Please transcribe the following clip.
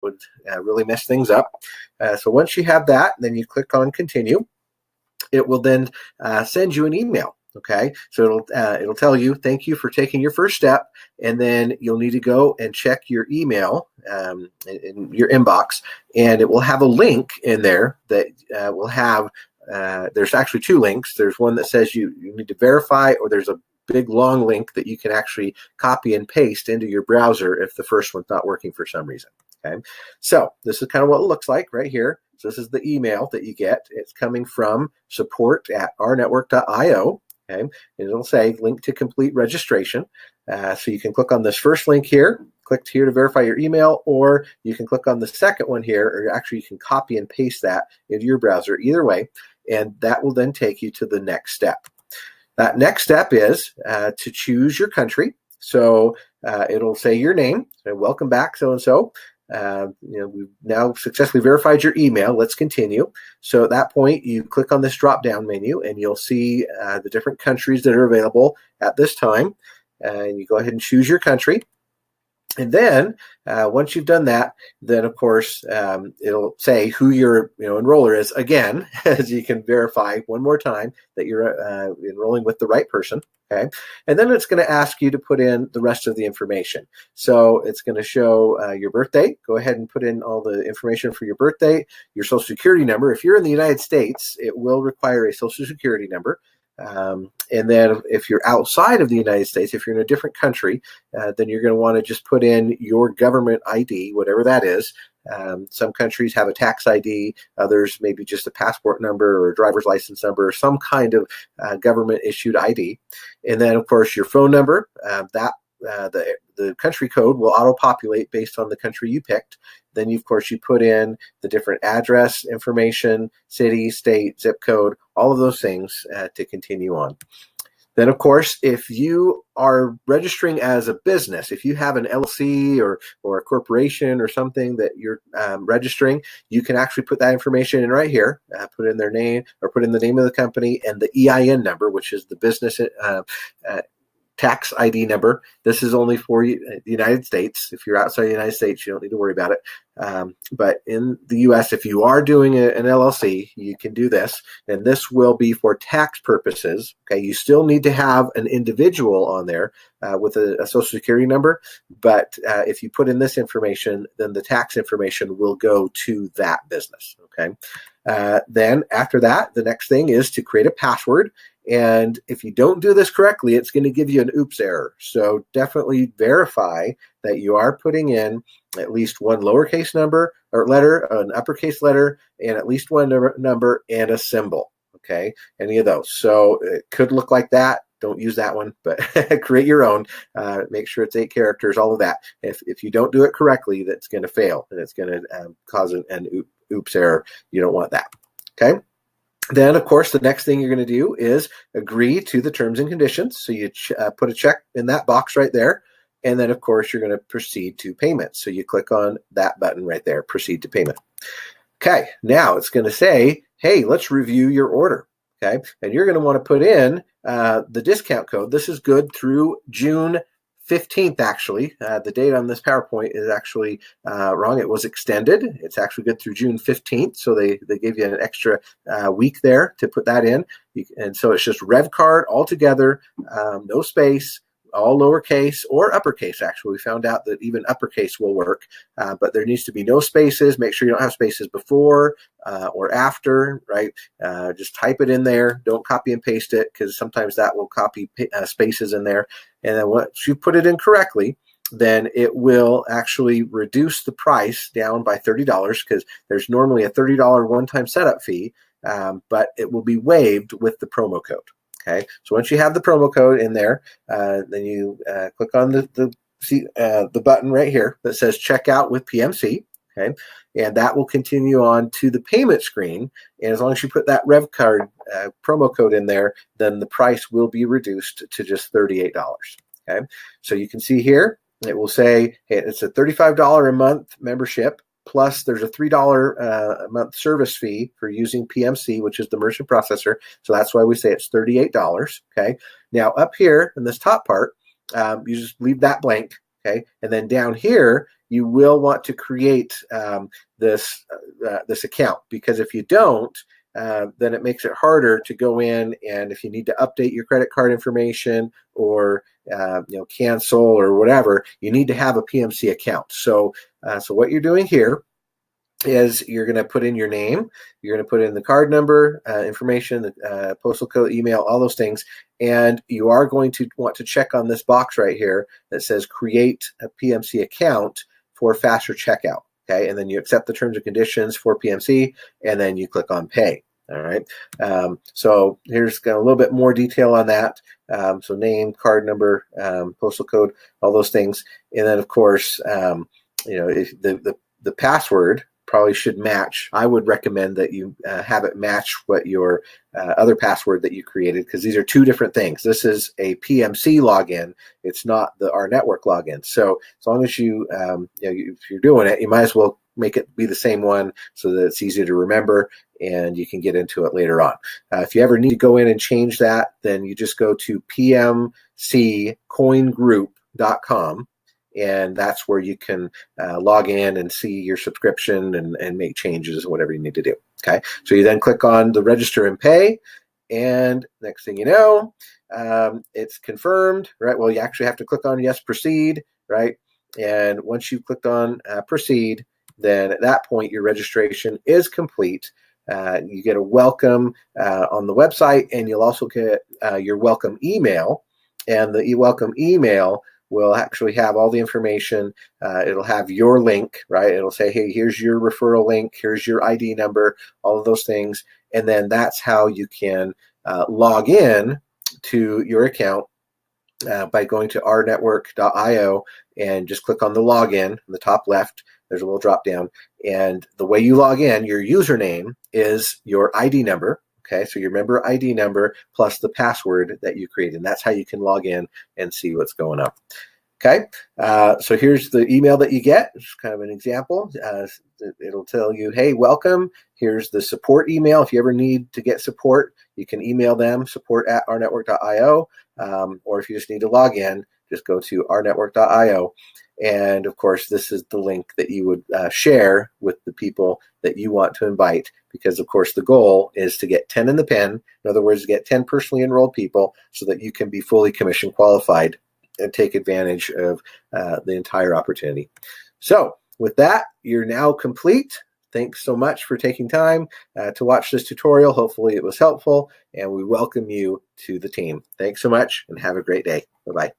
would really mess things up. So once you have that, then you click on continue. It will then send you an email. Okay, so it'll tell you, thank you for taking your first step, and then you'll need to go and check your email in your inbox, and it will have a link in there that will have, there's actually two links. There's one that says you need to verify, or there's a big long link that you can actually copy and paste into your browser if the first one's not working for some reason. Okay, so this is kind of what it looks like right here. So this is the email that you get. It's coming from support@rnetwork.io. Okay, and it'll say link to complete registration. So you can click on this first link here, click here to verify your email, or you can click on the second one here, or actually you can copy and paste that into your browser, either way, and that will then take you to the next step. That next step is to choose your country. So it'll say your name, so welcome back so-and-so. We've now successfully verified your email. Let's continue. So at that point, you click on this drop-down menu, and you'll see the different countries that are available at this time. And you go ahead and choose your country. And then once you've done that, then of course it'll say who your enroller is again, as you can verify one more time that you're enrolling with the right person. Okay, and then it's going to ask you to put in the rest of the information. So it's going to show your birth date. Go ahead and put in all the information for your birth date, your social security number. If you're in the United States, it will require a social security number. And then if you're outside of the United States, if you're in a different country, then you're going to want to just put in your government ID, whatever that is. Some countries have a tax ID, others maybe just a passport number or a driver's license number, or some kind of government issued ID. And then of course your phone number, the country code will auto-populate based on the country you picked. Then, of course, you put in the different address information, city, state, zip code, all of those things to continue on. Then, of course, if you are registering as a business, if you have an LLC or a corporation or something that you're registering, you can actually put that information in right here, put in their name or put in the name of the company and the EIN number, which is the business tax ID number. This is only for the United States. If you're outside the United States, you don't need to worry about it. But in the U.S., if you are doing an LLC, you can do this, and this will be for tax purposes. Okay, you still need to have an individual on there with a social security number, but if you put in this information, then the tax information will go to that business. Okay, then after that, the next thing is to create a password. And if you don't do this correctly, it's going to give you an oops error. So definitely verify that you are putting in at least one lowercase number or letter, an uppercase letter, and at least one number and a symbol. Okay, any of those. So it could look like that. Don't use that one, but create your own. Make sure it's 8 characters, all of that. If you don't do it correctly, that's going to fail, and it's going to cause an oops error. You don't want that. Okay. Then, of course, the next thing you're going to do is agree to the terms and conditions. So you put a check in that box right there. And then, of course, you're going to proceed to payment. So you click on that button right there, proceed to payment. Okay, now it's going to say, hey, let's review your order. Okay, and you're going to want to put in the discount code. This is good through June 15th, actually. The date on this PowerPoint is actually wrong. It was extended. It's actually good through June 15th. So they gave you an extra week there to put that in. And so it's just revvcard all together, no space, all lowercase or uppercase. Actually, we found out that even uppercase will work, but there needs to be no spaces. Make sure you don't have spaces before or after, right? Just type it in there. Don't copy and paste it, because sometimes that will copy spaces in there. And then once you put it in correctly, then it will actually reduce the price down by $30, because there's normally a $30 one-time setup fee, but it will be waived with the promo code. Okay, so once you have the promo code in there, then you click on the button right here that says checkout with PMC. Okay, and that will continue on to the payment screen. And as long as you put that revvcard promo code in there, then the price will be reduced to just $38. Okay, so you can see here it will say, hey, it's a $35 a month membership. Plus, there's a $3 a month service fee for using PMC, which is the merchant processor. So that's why we say it's $38. Okay. Now, up here in this top part, you just leave that blank. Okay, and then down here, you will want to create this account, because if you don't, then it makes it harder to go in, and if you need to update your credit card information or cancel or whatever, you need to have a PMC account. So what you're doing here is you're going to put in your name, you're going to put in the card number, information, the postal code, email, all those things, and you are going to want to check on this box right here that says create a PMC account for faster checkout. Okay, and then you accept the terms and conditions for PMC, and then you click on pay. All right, so here's got a little bit more detail on that. So name, card number, postal code, all those things, and then of course, if the password probably should match. I would recommend that you have it match what your other password that you created, because these are two different things. This is a PMC login. It's not the RNetwork login. So as long as if you're doing it, you might as well make it be the same one so that it's easy to remember and you can get into it later on. If you ever need to go in and change that, then you just go to pmccoingroup.com. and that's where you can log in and see your subscription and make changes, whatever you need to do. Okay, so you then click on the register and pay, and next thing you know, it's confirmed, right? Well, you actually have to click on yes, proceed, right? And once you've clicked on proceed, then at that point your registration is complete. You get a welcome on the website, and you'll also get your welcome email, and the welcome email will actually have all the information. It'll have your link, right? It'll say, hey, here's your referral link, here's your ID number, all of those things. And then that's how you can log in to your account by going to RNetwork.io and just click on the login in the top left. There's a little drop down. And the way you log in, your username is your ID number. Okay, so your member ID number plus the password that you created, and that's how you can log in and see what's going on. Okay, so here's the email that you get. It's kind of an example. It'll tell you, hey, welcome. Here's the support email. If you ever need to get support, you can email them, support@rnetwork.io, or if you just need to log in, just go to rnetwork.io. And of course, this is the link that you would share with the people that you want to invite, because of course the goal is to get 10 in the pen. In other words, get 10 personally enrolled people so that you can be fully commission qualified and take advantage of the entire opportunity. So with that, you're now complete. Thanks so much for taking time to watch this tutorial. Hopefully it was helpful, and we welcome you to the team. Thanks so much and have a great day. Bye-bye.